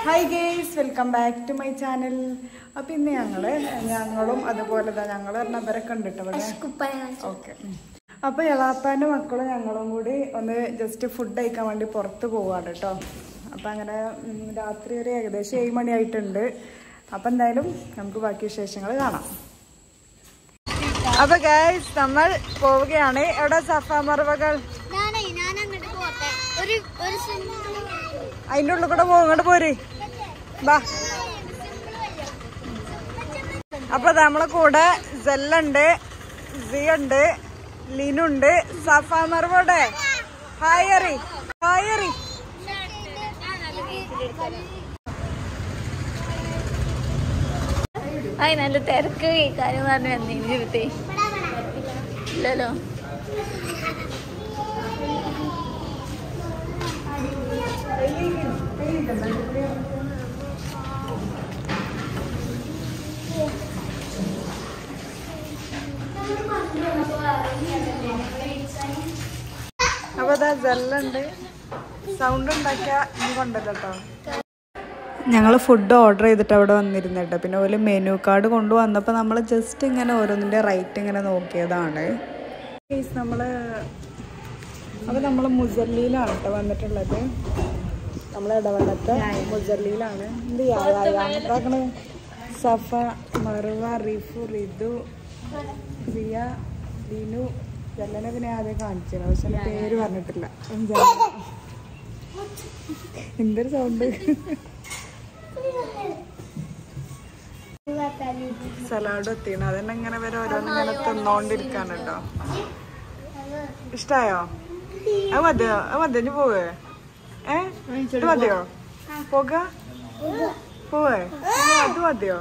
Hi guys, welcome back to my channel. അപ്പം ഇന്ന് ഞങ്ങളും അതുപോലെ ഞങ്ങൾ പറഞ്ഞവരൊക്കെ ഉണ്ട് കേട്ടോ ഇവിടെ. ഓക്കെ. അപ്പോൾ എളാപ്പാൻ്റെ മക്കളും ഞങ്ങളും കൂടി ഒന്ന് ജസ്റ്റ് ഫുഡ് കഴിക്കാൻ വേണ്ടി പുറത്ത് പോവാണ് കേട്ടോ. അപ്പം അങ്ങനെ രാത്രി ഒരു ഏകദേശം 7 മണിയായിട്ടുണ്ട്. അപ്പം എന്തായാലും നമുക്ക് ബാക്കി വിശേഷങ്ങൾ കാണാം. അപ്പൊ ഗൈസ് നമ്മൾ പോവുകയാണ്. എവിടെ സഫ മറവകൾ? അതിൻ്റെ ഉള്ളിൽ കൂടെ പോകും. ഇങ്ങോട്ട് പോര് ബാ. അപ്പൊ നമ്മളെ കൂടെ സെല്ലുണ്ട്, സിയുണ്ട്, ലിനുണ്ട്, സഫ മറവോടെ ഹായറി ഹായറി. നല്ല തിരക്ക് കാര്യം പറഞ്ഞു വന്നേ ജീവിതത്തെ ഇല്ലല്ലോ. അപ്പൊ ഇതാ ജെല്ലുണ്ട്. സൗണ്ട് ഉണ്ടാക്കിയ ഇനി കൊണ്ടല്ലോ കേട്ടോ. ഞങ്ങൾ ഫുഡ് ഓർഡർ ചെയ്തിട്ട് അവിടെ വന്നിരുന്നിട്ട് പിന്നെ ഒരു മെനു കാർഡ് കൊണ്ടുവന്നപ്പോൾ നമ്മൾ ജസ്റ്റ് ഇങ്ങനെ ഓരോന്നിൻ്റെ റേറ്റ് ഇങ്ങനെ നോക്കിയതാണ്. നമ്മൾ മുസല്ലിയിലാണ് കേട്ടോ വന്നിട്ടുള്ളത്. നമ്മൾ ഇടവണ്ണത്തെ മുസല്ലിയിലാണ്. എന്ത് യാതാക്കണ്? സഫ, മറുവ, റിഫു, റിദു, സിയ, ലിനു, ജല്ലനെ പിന്നെ ആദ്യം കാണിച്ചില്ല, പക്ഷെ എൻ്റെ പേര് പറഞ്ഞിട്ടില്ല. എന്തൊരു സൗണ്ട്. സലാഡ് എത്തിയാണ്. അതന്നെ ഇങ്ങനെ വരെ ഓരോന്നിങ്ങനെ തിന്നോണ്ടിരിക്കാണ് കേട്ടോ. ഇഷ്ടായോ? അത് മതിയോ? അത് മതിയോ? ഇനി പോവേ? ഇത് മതിയോ? പോക പോവേ? അത് മതിയോ?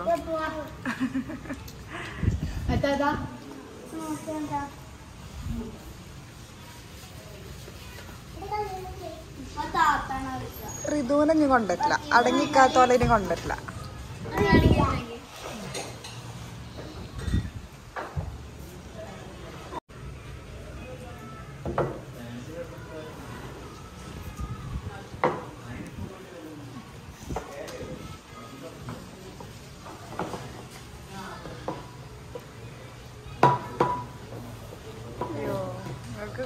ഋതുവിനെ ഇനി കൊണ്ടിട്ടില്ല, അടങ്ങിക്കാത്തോലെ ഇനി കൊണ്ടിട്ടില്ല.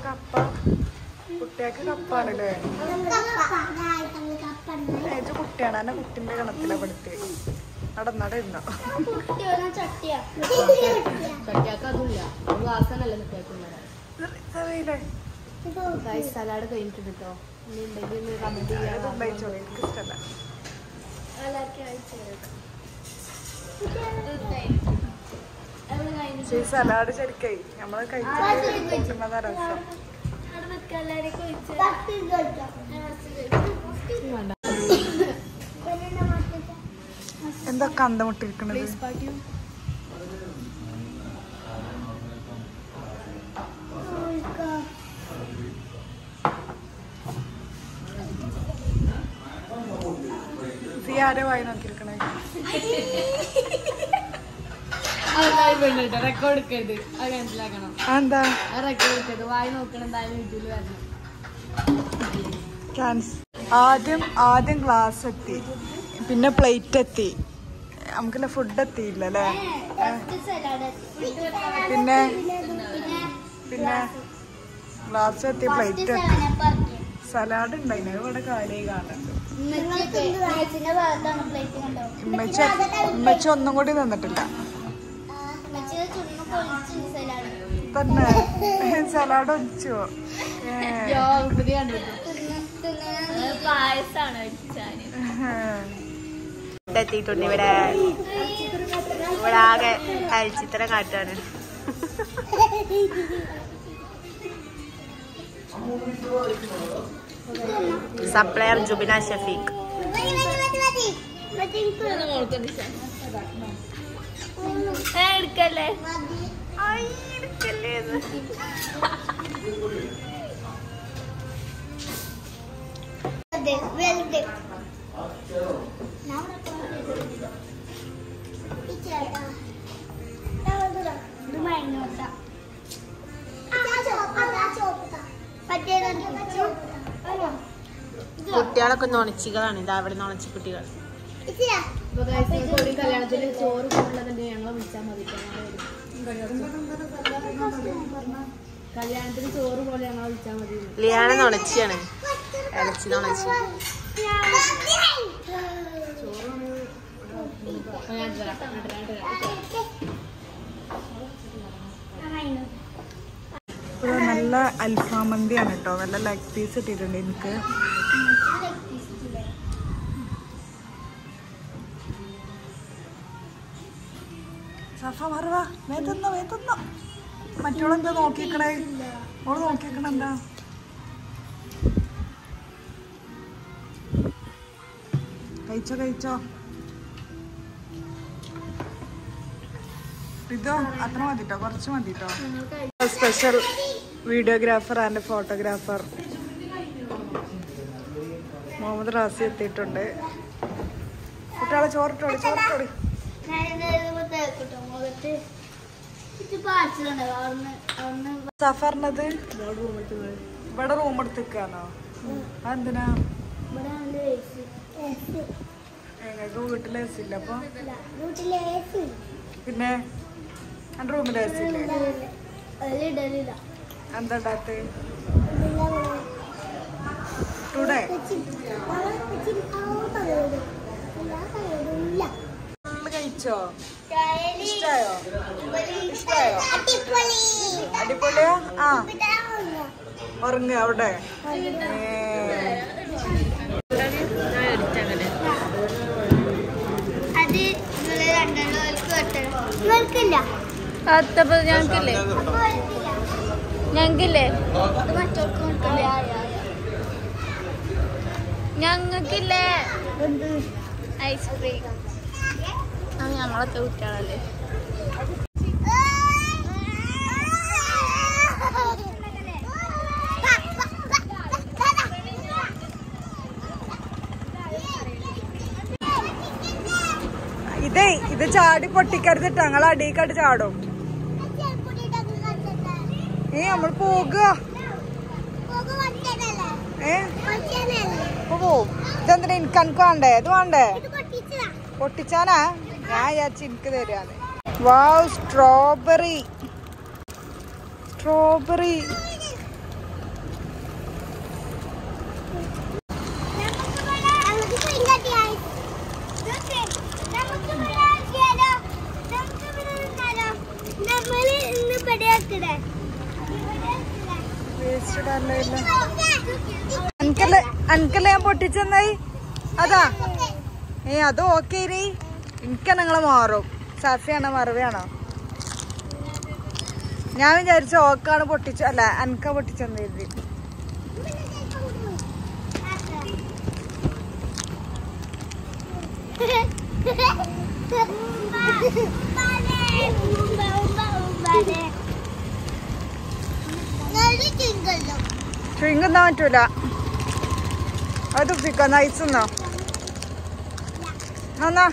കപ്പ കുട്ടിയാക്ക് കപ്പാണല്ലേ? ഏത് കുട്ടിയാണ്? എന്നെ കുട്ടിന്റെ കണത്തിലാ പെടുത്തി നടന്നടയിരുന്നോ? സലാഡ് കഴിഞ്ഞിട്ട് കേട്ടോ. എനിക്കിഷ്ടല്ല. സലാഡ് ശരിക്കായി നമ്മള് കഴിക്കുന്നതാ രസം. എന്താ കന്തമുട്ടിരിക്കണത്? ആരെ വായി നോക്കിയിരിക്കണേ? റെക്കോർഡ് എടുക്കരുത്, അത് മനസ്സിലാക്കണം. എന്താ റെക്കോർഡ് എടുക്കരുത്? വായി നോക്കണം. എന്തായാലും യൂട്യൂബിൽ വരണം. ആദ്യം ഗ്ലാസ് എത്തി, പിന്നെ പ്ലേറ്റ് എത്തി, നമുക്കില്ല ഫുഡ് എത്തിയില്ല അല്ലേ? പിന്നെ പിന്നെ ഗ്ലാസ് എത്തി, പ്ലേറ്റ് എത്തി, സലാഡ് ഉണ്ടായിന്. ഇവിടെ കാലേ കാണുന്നുണ്ട്. ഉമ്മച്ചി ഒന്നും കൂടി തന്നിട്ടില്ല തന്നെ. സലാഡ് ഒഴിച്ചോ? എത്തിയിട്ടുണ്ട്. ഇവിടെ ആകെ അയച്ചിത്തരം കാട്ടാണ്. സപ്ലയർ ജുബിന ഷഫീഖ്. എടുക്കല്ലേ എടുക്കല്ലേ. കുട്ടികളൊക്കെ നൊണച്ചികളാണ്. ഇതാ അവിടെ നൊണച്ചി കുട്ടികൾ. കല്യാണത്തിന് ചോറ് കൊണ്ടുള്ളതിന്റെ ഞങ്ങളെ വിളിച്ചാൽ മതി. കല്യാണത്തിന് ചോറ് പോലെ ഞങ്ങളെ വിളിച്ചാൽ മതി. ലിയാന നുണച്ചിയാണ്, ഇലച്ചി നുണച്ചി. നല്ല അൽഫാം മന്തിയാണ് കേട്ടോ. നല്ല ലെഗ് പീസ് ഇട്ടിട്ടുണ്ട് എനിക്ക്. സഫ മറവാ വേത്തുന്നോ മറ്റോളെന്താ നോക്കിക്കണേ? ഓള് നോക്കിക്കണ എന്താ? കഴിച്ചോ ഇതോ അത്ര മതിട്ടോ, കുറച്ച് മതിട്ടോ. Special videographer and photographer Muhammad Razi എത്തിയിട്ടുണ്ട്. കുട്ടികളെ ചോറിട്ടോളി. സഫറിനത് ഇവിടെ റൂം എടുത്തിക്കാണോ? അതെന്തിനാ? ഞങ്ങൾക്ക് വീട്ടിൽ എ സി ഇല്ല. അപ്പൊ പിന്നെ എൻ്റെ റൂമിൽ എ സി ഇല്ലേ? എന്താ ഇടാത്ത? ടുഡേ കഴിച്ചോ? ഇഷ്ടായോ? അടിപൊളിയാ? ആ ഉറങ്ങ അവിടെ. ഞങ്ങൾക്കില്ലേ ഐസ്ക്രീം? ഞങ്ങളൊക്കെ കുട്ടികളല്ലേ. ഇത് ചാടി പൊട്ടിക്കരുതിട്ട് ഞങ്ങൾ അടിയിക്കാട്ട് ചാടും. നമ്മൾ പോകുക. ഇതെന്തിനാ എനിക്ക് വേണ്ടേ? ഇത് വേണ്ടേ? പൊട്ടിച്ചാനാ? ഞാൻ വിചാരിച്ചു എനിക്ക് തരാന്ന്. വാവ്, സ്ട്രോബെറി. അനക്കല്ലേ ഞാൻ പൊട്ടിച്ചെന്നായി? അതാ അത് ഓക്കെ. എനിക്ക് നിങ്ങളെ മാറും. സാഫിയാണോ മറവിയാണോ? ഞാൻ വിചാരിച്ച ഓക്കാണ് പൊട്ടിച്ചു. അല്ല, അനക്ക പൊട്ടിച്ചെന്ന് കരുതി. ചുയിങ്ങുന്നാ പറ്റൂല. അത് തുപ്പിക്കോ, നയിച്ചെന്നോ? എന്നാ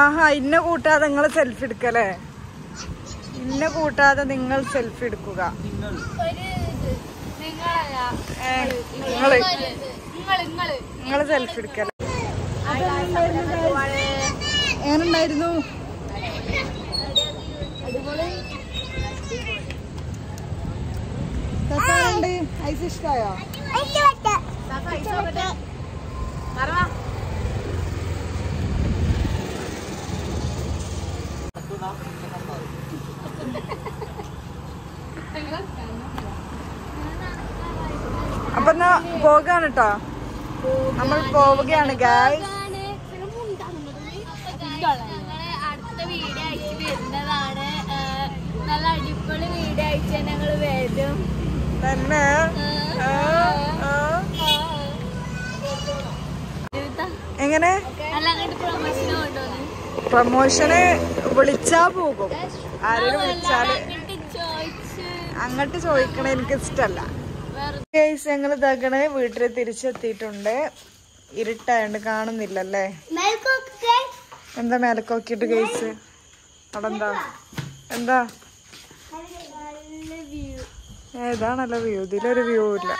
ആഹാ, ഇന്ന കൂട്ടാതെ നിങ്ങൾ സെൽഫി എടുക്കല്ലേ? ഇന്ന കൂട്ടാതെ നിങ്ങൾ സെൽഫി എടുക്കുക. നിങ്ങള് സെൽഫി എടുക്കല്ലേ? എങ്ങനുണ്ടായിരുന്നു? ഐസ് ഇഷ്ടായോ? അപ്പൊ എന്നാ പോകാണ് കേട്ടോ. നമ്മൾ പോവുകയാണ് ഗായ്സ്. അടുത്ത വീഡിയോ അയച്ചു വരുന്നതാണ്. നല്ല അടിപൊളി വീഡിയോ അയച്ചാൽ ഞങ്ങൾ വരും തന്നെ. എങ്ങനെ പ്രമോഷന് വിളിച്ചാ പോകും. ആരെങ്കിലും വിളിച്ചാല് അങ്ങോട്ട് ചോദിക്കണ എനിക്ക് ഇഷ്ടല്ല. ഞങ്ങൾ ഇതാക്കണേ വീട്ടിൽ തിരിച്ചെത്തിയിട്ടുണ്ട്. ഇരുട്ടായോണ്ട് കാണുന്നില്ലല്ലേ? എന്താ മേലക്കോക്കിട്ട് കേസ്? അവിടെ എന്താ ഏതാണല്ലോ വ്യൂ? ഇതിലൊരു വ്യൂ ഇല്ല.